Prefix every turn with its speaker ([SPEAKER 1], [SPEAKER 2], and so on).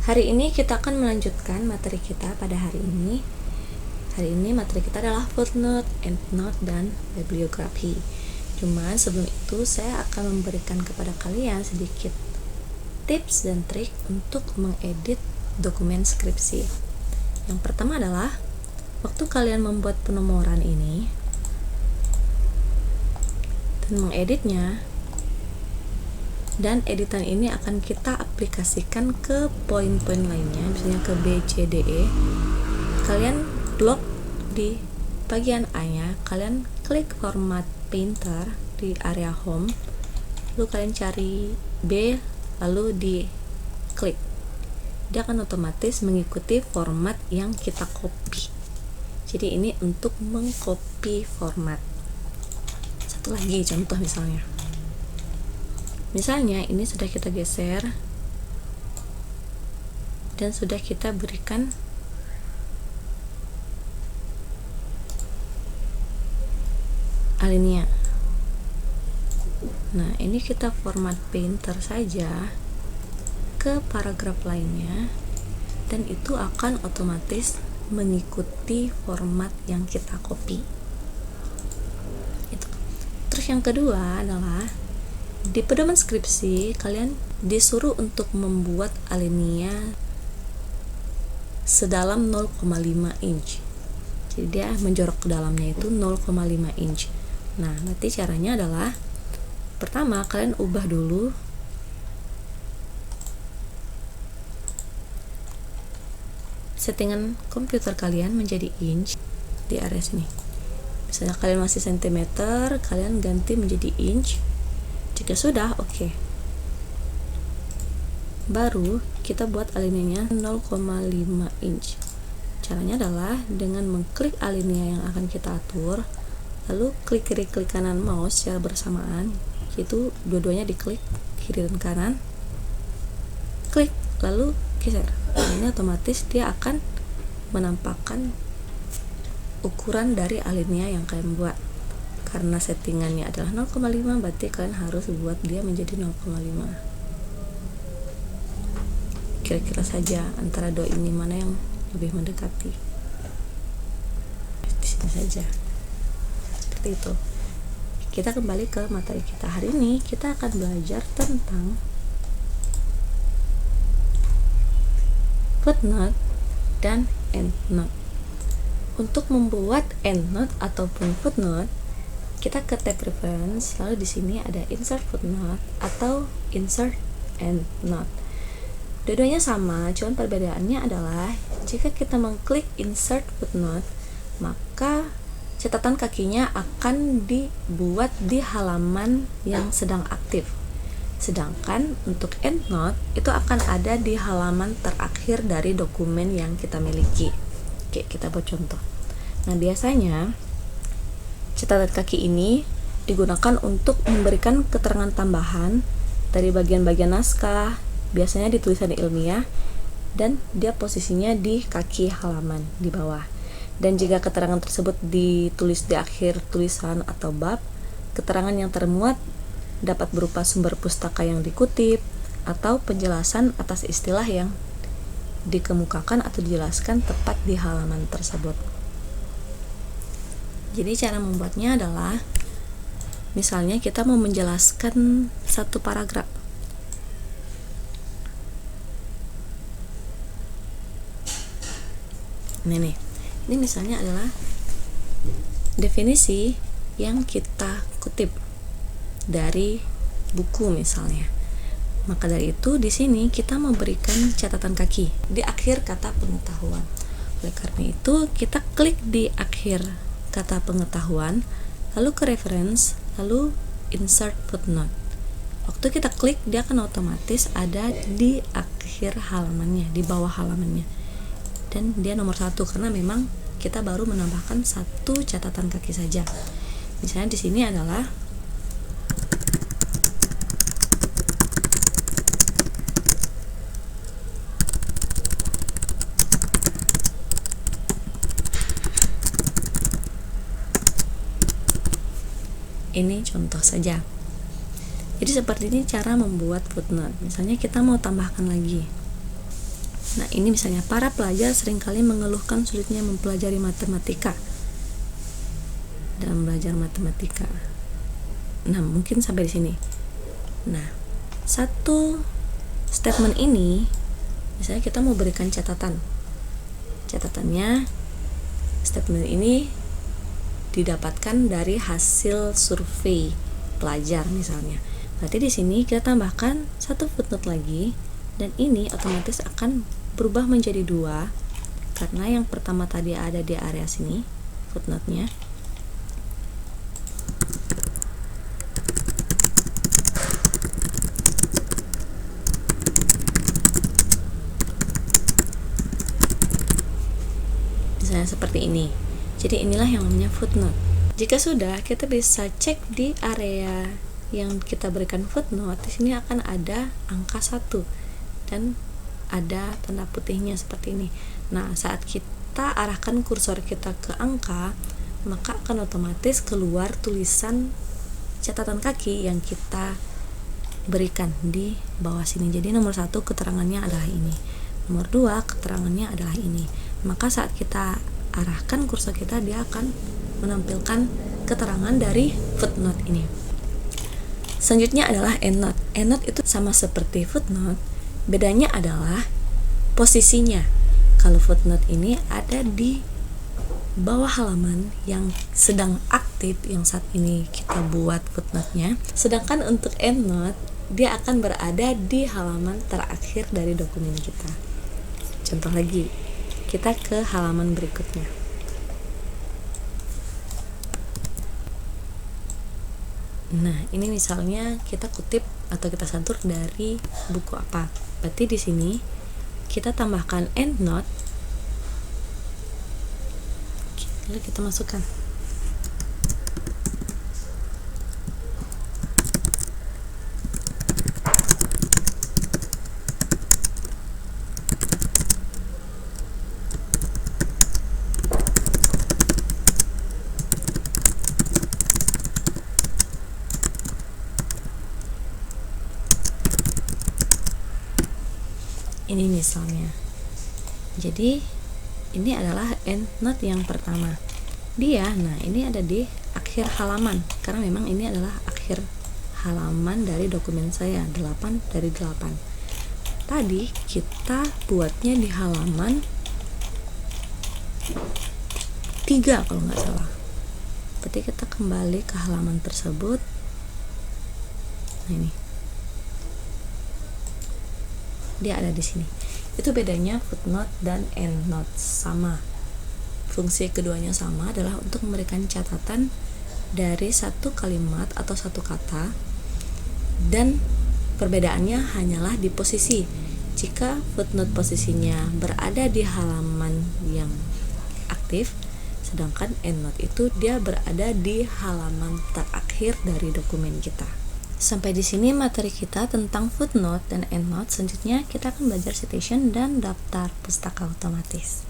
[SPEAKER 1] Hari ini kita akan melanjutkan materi kita pada hari ini. Hari ini materi kita adalah footnote, endnote, dan bibliografi. Cuman sebelum itu saya akan memberikan kepada kalian sedikit tips dan trik untuk mengedit dokumen skripsi. Yang pertama adalah waktu kalian membuat penomoran ini dan mengeditnya, dan editan ini akan kita aplikasikan ke poin-poin lainnya, misalnya ke B, C, D, E. Kalian blok di bagian A nya, kalian klik format painter di area home, lalu kalian cari B, lalu di klik. Dia akan otomatis mengikuti format yang kita copy. Jadi ini untuk mengcopy format. Satu lagi contoh misalnya ini sudah kita geser dan sudah kita berikan alinea. Nah, ini kita format painter saja ke paragraf lainnya dan itu akan otomatis mengikuti format yang kita copy. Itu. Terus yang kedua adalah di pedoman skripsi kalian disuruh untuk membuat alinea sedalam 0,5 inch. Jadi dia menjorok ke dalamnya itu 0,5 inch. Nah, nanti caranya adalah pertama kalian ubah dulu settingan komputer kalian menjadi inch di area sini. Misalnya kalian masih sentimeter, kalian ganti menjadi inch. Jika sudah, oke. Baru kita buat alinea 0,5 inch. Caranya adalah dengan mengklik alinea yang akan kita atur, lalu klik kiri, klik kanan mouse secara bersamaan, yaitu dua-duanya diklik kiri dan kanan, klik, lalu geser. Nah, ini otomatis dia akan menampakkan ukuran dari alinea yang kalian buat. Karena settingannya adalah 0,5, berarti kalian harus buat dia menjadi 0,5. Kira-kira saja antara dua ini mana yang lebih mendekati. Di sini saja. Seperti itu. Kita kembali ke materi kita. Hari ini kita akan belajar tentang footnote dan endnote. Untuk membuat endnote ataupun footnote, kita ke tab reference, lalu di sini ada insert footnote atau insert endnote. Dua-duanya sama, cuman perbedaannya adalah jika kita mengklik insert footnote, maka catatan kakinya akan dibuat di halaman yang sedang aktif. Sedangkan untuk endnote itu akan ada di halaman terakhir dari dokumen yang kita miliki. Oke, kita buat contoh. Nah, biasanya catatan kaki ini digunakan untuk memberikan keterangan tambahan dari bagian-bagian naskah, biasanya di tulisan ilmiah, dan dia posisinya di kaki halaman di bawah. Dan jika keterangan tersebut ditulis di akhir tulisan atau bab, keterangan yang termuat dapat berupa sumber pustaka yang dikutip atau penjelasan atas istilah yang dikemukakan atau dijelaskan tepat di halaman tersebut. Jadi cara membuatnya adalah misalnya kita mau menjelaskan satu paragraf. Ini misalnya adalah definisi yang kita kutip dari buku misalnya. Maka dari itu di sini kita memberikan catatan kaki di akhir kata pengetahuan. Oleh karena itu kita klik di akhir kata pengetahuan, lalu ke reference, lalu insert footnote. Waktu kita klik, dia akan otomatis ada di akhir halamannya, di bawah halamannya. Dan dia nomor 1 karena memang kita baru menambahkan satu catatan kaki saja. Misalnya di sini adalah ini contoh saja. Jadi seperti ini cara membuat footnote. Misalnya kita mau tambahkan lagi Nah, ini misalnya para pelajar seringkali mengeluhkan sulitnya mempelajari matematika dalam belajar matematika. Nah, mungkin sampai di sini. Nah, satu statement ini misalnya kita mau berikan catatan. Catatannya, statement ini didapatkan dari hasil survei pelajar misalnya. Berarti di sini kita tambahkan satu footnote lagi, dan ini otomatis akan berubah menjadi 2 karena yang pertama tadi ada di area sini footnote-nya. Misalnya seperti ini. Jadi inilah yang namanya footnote. Jika sudah, kita bisa cek di area yang kita berikan footnote. Di sini akan ada angka 1 dan ada tanda putihnya seperti ini. Nah, saat kita arahkan kursor kita ke angka, maka akan otomatis keluar tulisan catatan kaki yang kita berikan di bawah sini. Jadi nomor 1 keterangannya adalah ini, nomor 2 keterangannya adalah ini. Maka saat kita arahkan kursor kita, dia akan menampilkan keterangan dari footnote ini. Selanjutnya adalah endnote. Endnote itu sama seperti footnote, bedanya adalah posisinya. Kalau footnote ini ada di bawah halaman yang sedang aktif, yang saat ini kita buat footnote-nya. Sedangkan untuk endnote, dia akan berada di halaman terakhir dari dokumen kita. Contoh lagi, kita ke halaman berikutnya. Nah, ini misalnya kita kutip atau kita santur dari buku apa. Berarti di sini kita tambahkan endnote. Lalu kita masukkan. Ini misalnya. Jadi ini adalah endnote yang pertama. Nah ini ada di akhir halaman karena memang ini adalah akhir halaman dari dokumen saya, 8 dari 8. Tadi kita buatnya di halaman 3 kalau nggak salah. Berarti kita kembali ke halaman tersebut. Nah, ini dia ada di sini. Itu bedanya footnote dan endnote. Sama, fungsi keduanya sama, adalah untuk memberikan catatan dari satu kalimat atau satu kata, dan perbedaannya hanyalah di posisi. Jika footnote posisinya berada di halaman yang aktif, sedangkan endnote itu dia berada di halaman terakhir dari dokumen kita. Sampai di sini materi kita tentang footnote dan endnote. Selanjutnya kita akan belajar citation dan daftar pustaka otomatis.